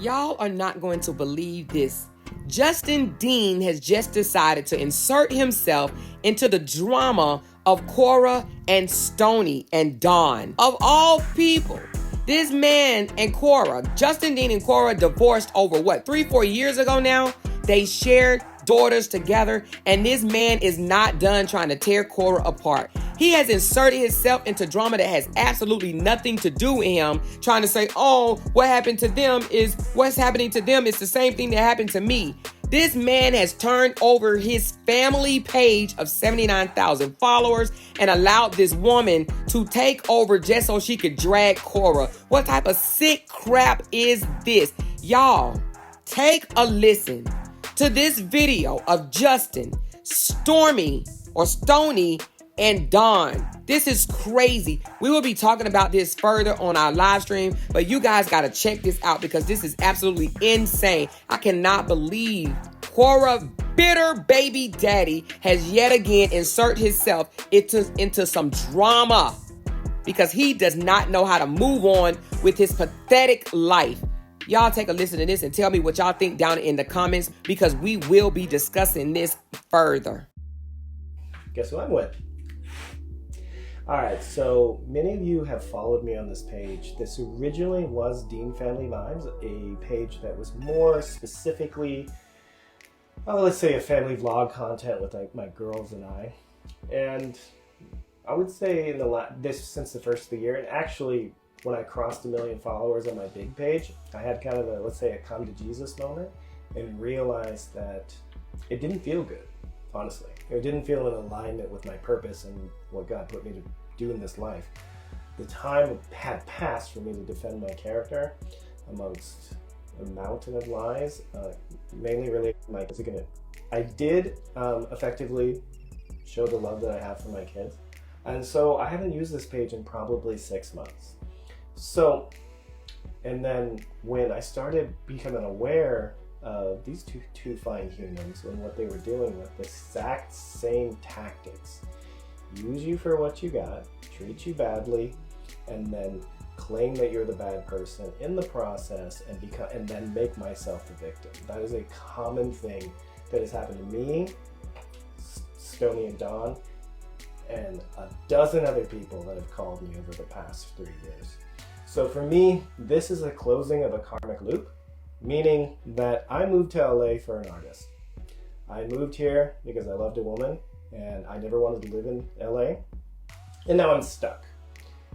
Y'all are not going to believe this. Justin Dean has just decided to insert himself into the drama of Korra and Stony and Dawn. Of all people, this man and Korra, Justin Dean and Korra divorced over 3-4 years ago now? They shared daughters together, and this man is not done trying to tear Korra apart. He has inserted himself into drama that has absolutely nothing to do with him, trying to say, oh, what happened to them is what's happening to them is the same thing that happened to me. This man has turned over his family page of 79,000 followers and allowed this woman to take over just so she could drag Korra. What type of sick crap is this? Y'all, take a listen to this video of Justin, Stony, and Dawn. This is crazy. We will be talking about this further on our live stream, but you guys got to check this out because this is absolutely insane. I cannot believe Korra bitter baby daddy has yet again inserted himself into some drama because he does not know how to move on with his pathetic life. Y'all take a listen to this and tell me what y'all think down in the comments because we will be discussing this further. Guess who I'm with? Alright, so many of you have followed me on this page. This originally was Dean Family Vibes, a page that was more specifically, let's say a family vlog content with like my girls and I. And I would say since the first of the year, and actually when I crossed 1 million followers on my big page, I had kind of a, let's say, a come to Jesus moment and realized that it didn't feel good, honestly. It didn't feel in alignment with my purpose and what God put me to do in this life. The time had passed for me to defend my character amongst a mountain of lies, mainly related to my kids. I did effectively show the love that I have for my kids. And so I haven't used this page in probably 6 months. So, and then when I started becoming aware of these two fine humans and what they were doing with the exact same tactics, use you for what you got, treat you badly, and then claim that you're the bad person in the process and then make myself the victim. That is a common thing that has happened to me, Stony and Dawn, and a dozen other people that have called me over the past 3 years. So for me, this is a closing of a karmic loop, meaning that I moved to LA for an artist. I moved here because I loved a woman and I never wanted to live in LA, and now I'm stuck.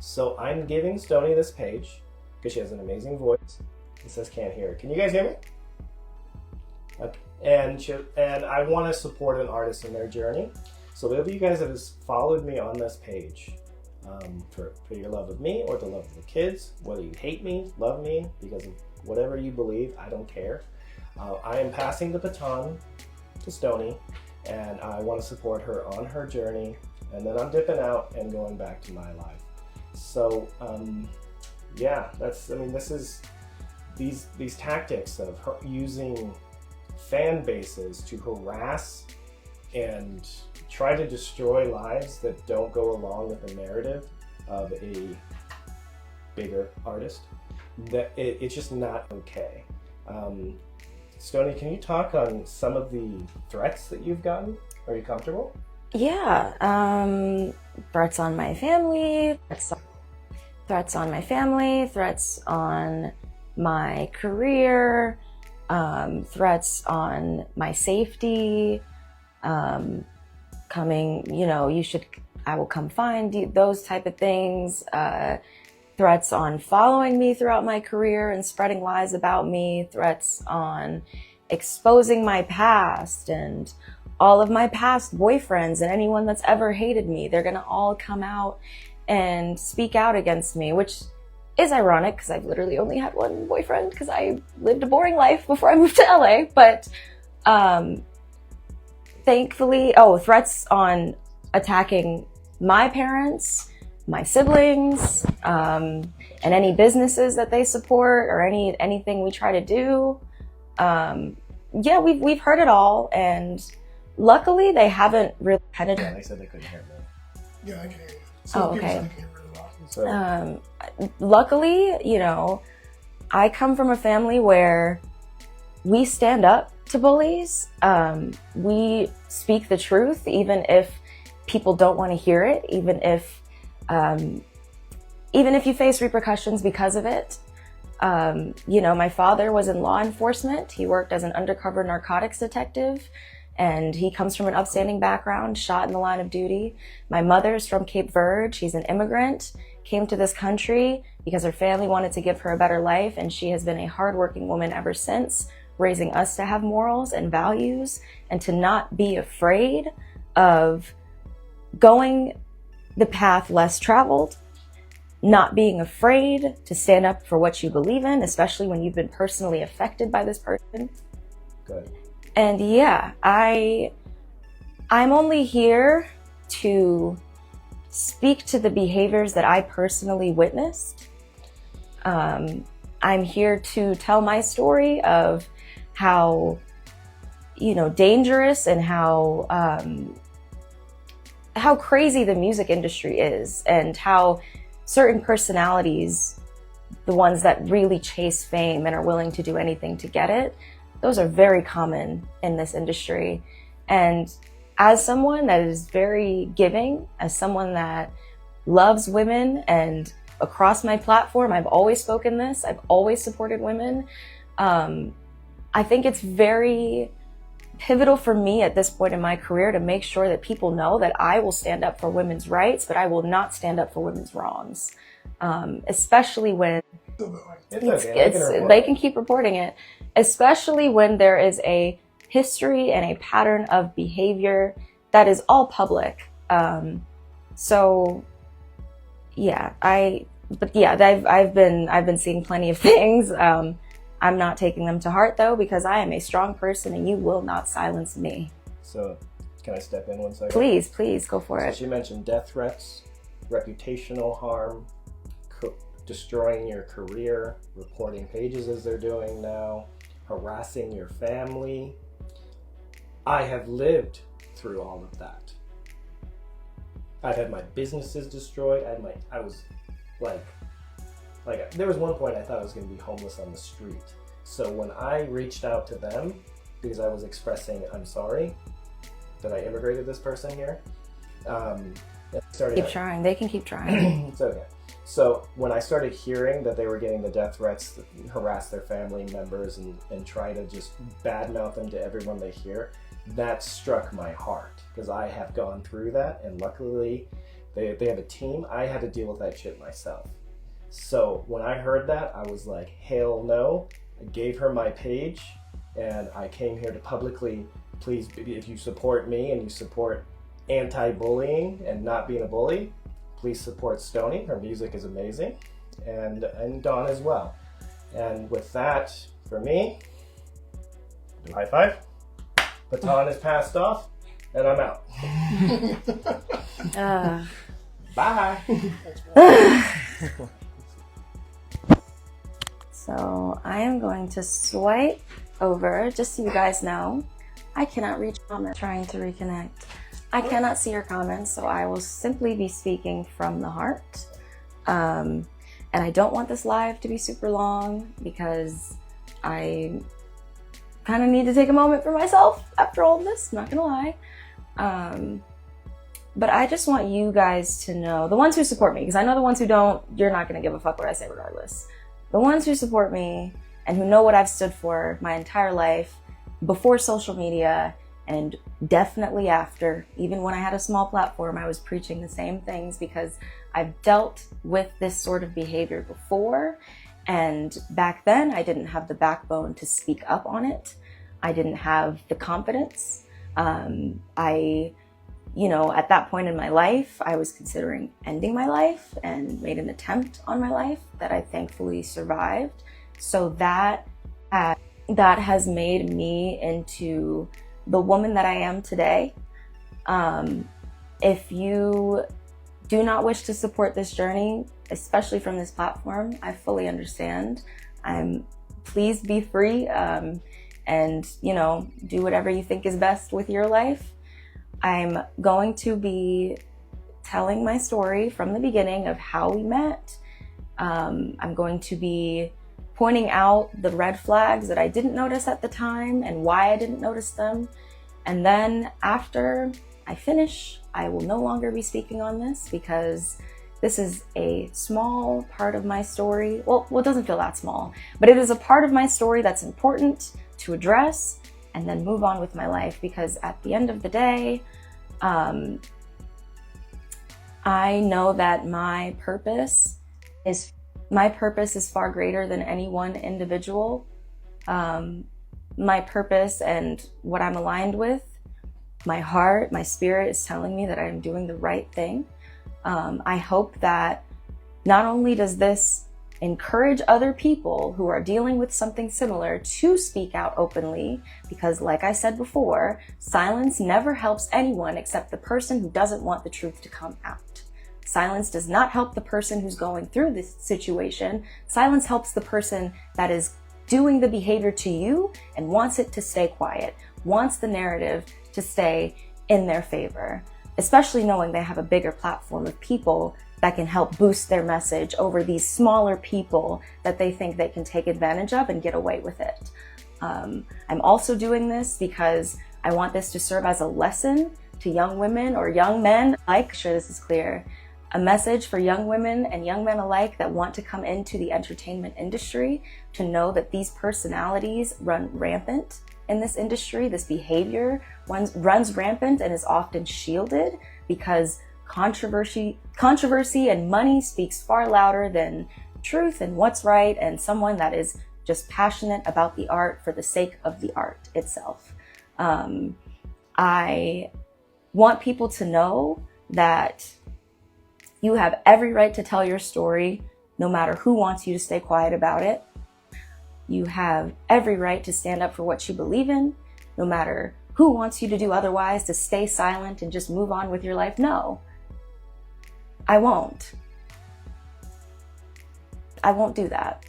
So I'm giving Stony this page because she has an amazing voice. It says can't hear. Can you guys hear me? Okay. And I want to support an artist in their journey. So those of you guys that have followed me on this page, for your love of me or the love of the kids, whether you hate me, love me, because of whatever you believe, I don't care. I am passing the baton to Stony, and I want to support her on her journey, and then I'm dipping out and going back to my life. So yeah, this is these tactics of using fan bases to harass and try to destroy lives that don't go along with the narrative of a bigger artist. That it's just not okay. Stony, can you talk on some of the threats that you've gotten? Are you comfortable? Yeah, threats on my family, threats on my career, threats on my safety, I will come find you, those type of things, threats on following me throughout my career and spreading lies about me, threats on exposing my past and all of my past boyfriends and anyone that's ever hated me. They're gonna all come out and speak out against me, which is ironic because I've literally only had one boyfriend because I lived a boring life before I moved to LA. But thankfully, threats on attacking my parents, my siblings, and any businesses that they support or anything we try to do. Yeah, we've heard it all, and luckily they haven't really penetrated. Yeah, they said they couldn't hear me. Yeah, I can hear you. Oh, okay. I can hear really well. Luckily, I come from a family where we stand up to bullies. We speak the truth, even if people don't want to hear it, even if you face repercussions because of it. My father was in law enforcement. He worked as an undercover narcotics detective, and he comes from an upstanding background, shot in the line of duty. My mother's from Cape Verde. She's an immigrant, came to this country because her family wanted to give her a better life, and she has been a hardworking woman ever since, raising us to have morals and values and to not be afraid of going the path less traveled, not being afraid to stand up for what you believe in, especially when you've been personally affected by this person. Good. And yeah, I'm only here to speak to the behaviors that I personally witnessed. I'm here to tell my story of how, dangerous and how crazy the music industry is, and how certain personalities, the ones that really chase fame and are willing to do anything to get it, those are very common in this industry. And as someone that is very giving, as someone that loves women, and across my platform, I've always spoken this, I've always supported women. I think it's very pivotal for me at this point in my career to make sure that people know that I will stand up for women's rights, but I will not stand up for women's wrongs. Especially when they can keep reporting it, especially when there is a history and a pattern of behavior that is all public. I've been seeing plenty of things. I'm not taking them to heart though, because I am a strong person and you will not silence me. So, can I step in 1 second? Please go for it. So she mentioned death threats, reputational harm, destroying your career, reporting pages as they're doing now, harassing your family. I have lived through all of that. I've had my businesses destroyed. There was one point I thought I was going to be homeless on the street. So when I reached out to them, because I was expressing, I'm sorry that I immigrated this person here. Keep trying. They can keep trying. It's okay. So when I started hearing that they were getting the death threats to harass their family members and try to just badmouth them to everyone they hear, that struck my heart, because I have gone through that, and luckily they have a team. I had to deal with that shit myself. So when I heard that, I was like, hell no. I gave her my page, and I came here to publicly, please, if you support me and you support anti-bullying and not being a bully, please support Stony. Her music is amazing, and Dawn as well. And with that, for me, do high five. Baton is passed off, and I'm out. Bye. So I am going to swipe over, just so you guys know, I cannot reach comments trying to reconnect. I cannot see your comments, so I will simply be speaking from the heart. And I don't want this live to be super long, because I kind of need to take a moment for myself after all of this, I'm not gonna lie. But I just want you guys to know, the ones who support me, because I know the ones who don't, you're not gonna give a fuck what I say regardless. The ones who support me and who know what I've stood for my entire life, before social media and definitely after, even when I had a small platform, I was preaching the same things, because I've dealt with this sort of behavior before. And back then I didn't have the backbone to speak up on it. I didn't have the confidence. At that point in my life, I was considering ending my life and made an attempt on my life that I thankfully survived. So that has made me into the woman that I am today. If you do not wish to support this journey, especially from this platform, I fully understand. Please be free, and do whatever you think is best with your life. I'm going to be telling my story from the beginning of how we met. I'm going to be pointing out the red flags that I didn't notice at the time and why I didn't notice them. And then after I finish, I will no longer be speaking on this because this is a small part of my story. Well, it doesn't feel that small, but it is a part of my story that's important to address and then move on with my life, because at the end of the day, I know that my purpose is far greater than any one individual. My purpose and what I'm aligned with, my heart, my spirit is telling me that I'm doing the right thing. I hope that not only does this encourage other people who are dealing with something similar to speak out openly, because like I said before, silence never helps anyone except the person who doesn't want the truth to come out. Silence does not help the person who's going through this situation. Silence helps the person that is doing the behavior to you and wants it to stay quiet, wants the narrative to stay in their favor, especially knowing they have a bigger platform of people that can help boost their message over these smaller people that they think they can take advantage of and get away with it. I'm also doing this because I want this to serve as a lesson to young women or young men alike. I'm sure this is clear. A message for young women and young men alike that want to come into the entertainment industry to know that these personalities run rampant in this industry. This behavior runs rampant and is often shielded because controversy and money speaks far louder than truth and what's right, and someone that is just passionate about the art for the sake of the art itself. I want people to know that you have every right to tell your story, no matter who wants you to stay quiet about it. You have every right to stand up for what you believe in, no matter who wants you to do otherwise, to stay silent and just move on with your life. No, I won't. I won't do that.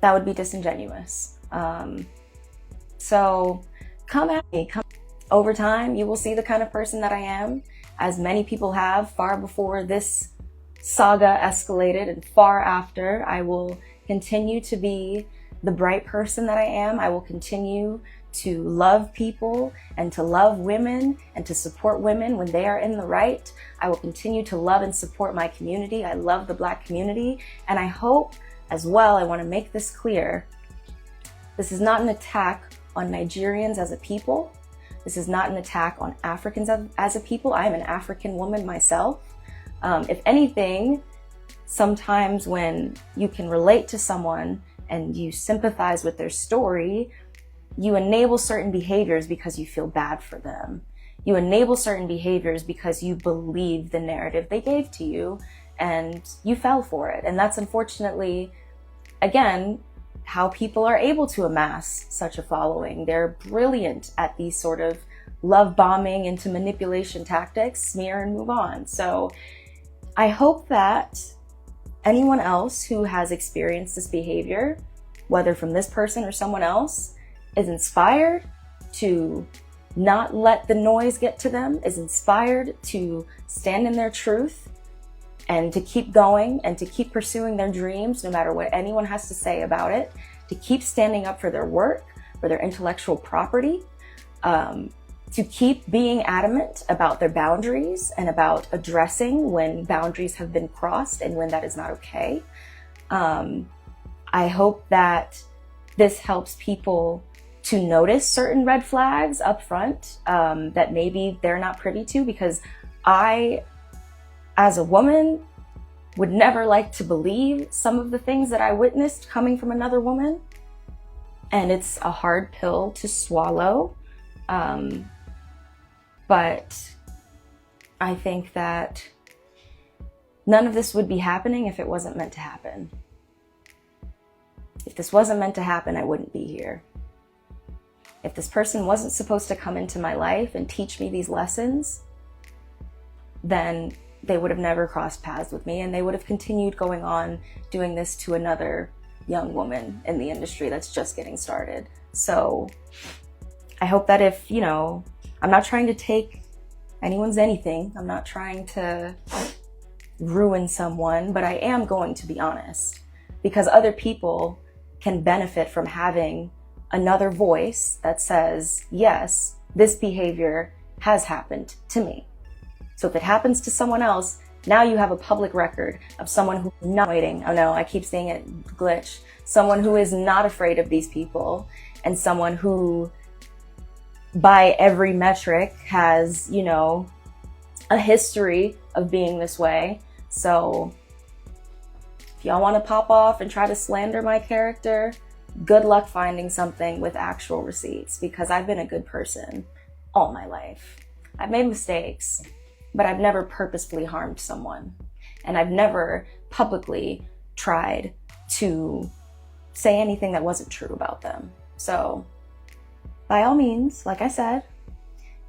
That would be disingenuous. So come at me. Over time, you will see the kind of person that I am, as many people have far before this saga escalated and far after. I will continue to be the bright person that I am. I will continue to love people and to love women and to support women when they are in the right. I will continue to love and support my community. I love the Black community. And I hope as well, I want to make this clear, this is not an attack on Nigerians as a people. This is not an attack on Africans as a people. I am an African woman myself. If anything, sometimes when you can relate to someone and you sympathize with their story, you enable certain behaviors because you feel bad for them. You enable certain behaviors because you believe the narrative they gave to you and you fell for it. And that's unfortunately, again, how people are able to amass such a following. They're brilliant at these sort of love bombing into manipulation tactics, smear and move on. So I hope that anyone else who has experienced this behavior, whether from this person or someone else, is inspired to not let the noise get to them, is inspired to stand in their truth and to keep going and to keep pursuing their dreams no matter what anyone has to say about it, to keep standing up for their work, for their intellectual property, to keep being adamant about their boundaries and about addressing when boundaries have been crossed and when that is not okay. I hope that this helps people to notice certain red flags up front that maybe they're not privy to, because I, as a woman, would never like to believe some of the things that I witnessed coming from another woman. And it's a hard pill to swallow. But I think that none of this would be happening if it wasn't meant to happen. If this wasn't meant to happen, I wouldn't be here. If this person wasn't supposed to come into my life and teach me these lessons, then they would have never crossed paths with me and they would have continued going on doing this to another young woman in the industry that's just getting started. So I hope that if, I'm not trying to take anyone's anything. I'm not trying to ruin someone, but I am going to be honest, because other people can benefit from having another voice that says, yes, this behavior has happened to me. So if it happens to someone else, now you have a public record of someone who's not waiting. Oh no, I keep seeing it glitch. Someone who is not afraid of these people, and someone who, by every metric, has, you know, a history of being this way. So if y'all want to pop off and try to slander my character, good luck finding something with actual receipts, because I've been a good person all my life. I've made mistakes, but I've never purposefully harmed someone. And I've never publicly tried to say anything that wasn't true about them. So by all means, like I said,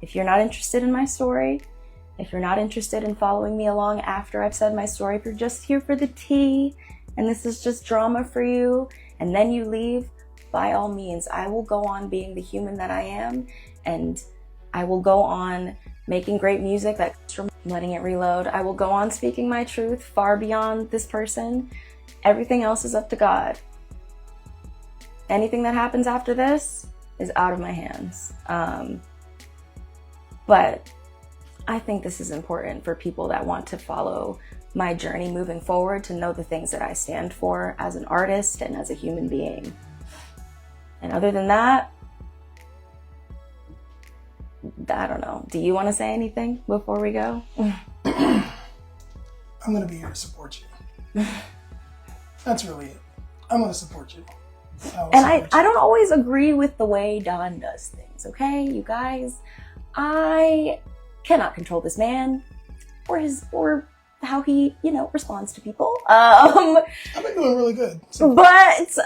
if you're not interested in my story, if you're not interested in following me along after I've said my story, if you're just here for the tea and this is just drama for you and then you leave, by all means, I will go on being the human that I am, and I will go on making great music that's from letting it reload. I will go on speaking my truth far beyond this person. Everything else is up to God. Anything that happens after this is out of my hands. But I think this is important for people that want to follow my journey moving forward, to know the things that I stand for as an artist and as a human being. And other than that, I don't know. Do you want to say anything before we go? I'm going to be here to support you. That's really it. I'm going to support you. And I don't always agree with the way Don does things, okay, you guys? I cannot control this man or how he, you know, responds to people. I've been doing really good. So. But,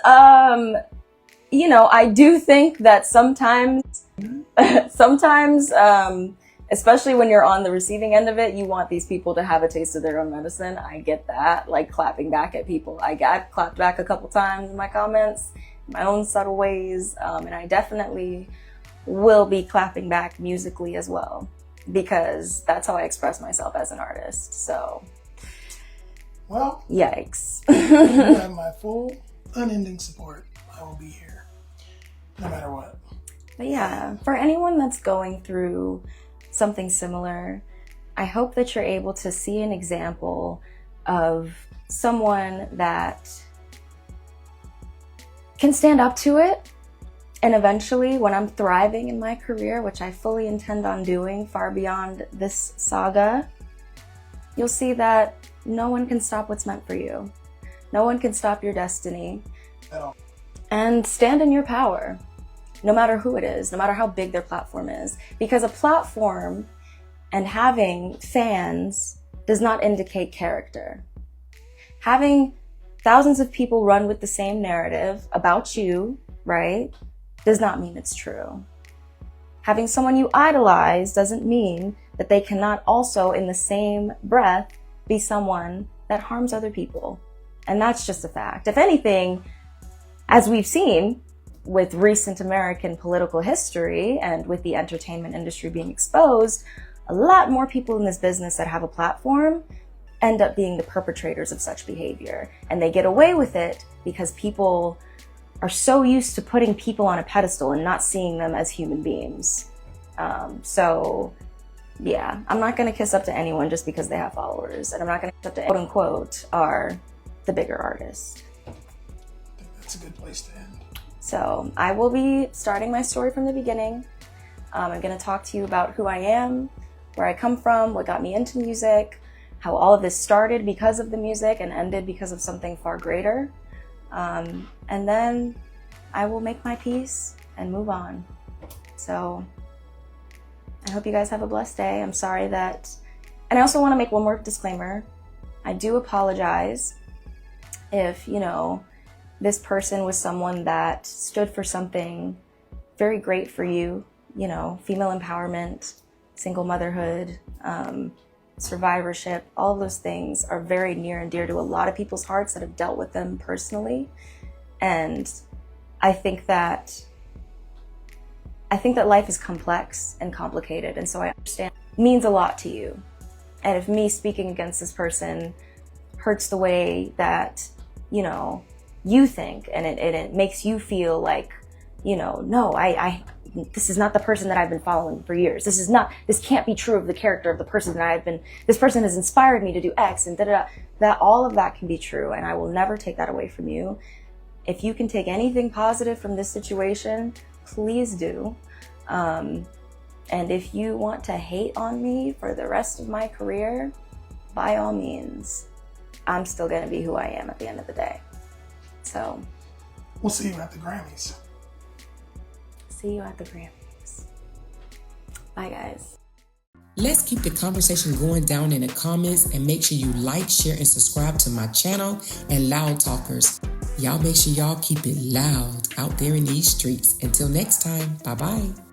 you know, I do think that sometimes, especially when you're on the receiving end of it, you want these people to have a taste of their own medicine. I get that, like clapping back at people. I've clapped back a couple times in my comments, in my own subtle ways, and I definitely will be clapping back musically as well, because that's how I express myself as an artist. So, well, yikes. You have my full, unending support. I will be here, no matter what. But yeah, for anyone that's going through something similar, I hope that you're able to see an example of someone that can stand up to it. And eventually, when I'm thriving in my career, which I fully intend on doing far beyond this saga, you'll see that no one can stop what's meant for you. No one can stop your destiny. At all. And stand in your power, no matter who it is, no matter how big their platform is. Because a platform and having fans does not indicate character. Having thousands of people run with the same narrative about you, right, does not mean it's true. Having someone you idolize doesn't mean that they cannot also, in the same breath, be someone that harms other people. And that's just a fact. If anything, as we've seen with recent American political history and with the entertainment industry being exposed, a lot more people in this business that have a platform end up being the perpetrators of such behavior. And they get away with it because people are so used to putting people on a pedestal and not seeing them as human beings. So yeah, I'm not gonna kiss up to anyone just because they have followers. And I'm not gonna kiss up to, quote unquote, are the bigger artist. I think that's a good place to end. So I will be starting my story from the beginning. I'm gonna talk to you about who I am, where I come from, what got me into music, how all of this started because of the music and ended because of something far greater. And then I will make my peace and move on. So I hope you guys have a blessed day. I'm sorry that, and I also want to make one more disclaimer. I do apologize if, you know, this person was someone that stood for something very great for you, you know, female empowerment, single motherhood, survivorship. All of those things are very near and dear to a lot of people's hearts that have dealt with them personally. And I think that life is complex and complicated, and so I understand it means a lot to you. And if me speaking against this person hurts the way that, you know, you think, and it makes you feel like, you know, no, this is not the person that I've been following for years. This can't be true of the character of the person that this person has inspired me to do X and da-da-da. That all of that can be true, and I will never take that away from you. If you can take anything positive from this situation, please do. And if you want to hate on me for the rest of my career, by all means, I'm still going to be who I am at the end of the day. So, we'll see you at the Grammys. See you at the Grammys. Bye, guys. Let's keep the conversation going down in the comments, and make sure you like, share, and subscribe to my channel and Loud Talkers. Y'all make sure y'all keep it loud out there in these streets. Until next time, bye-bye.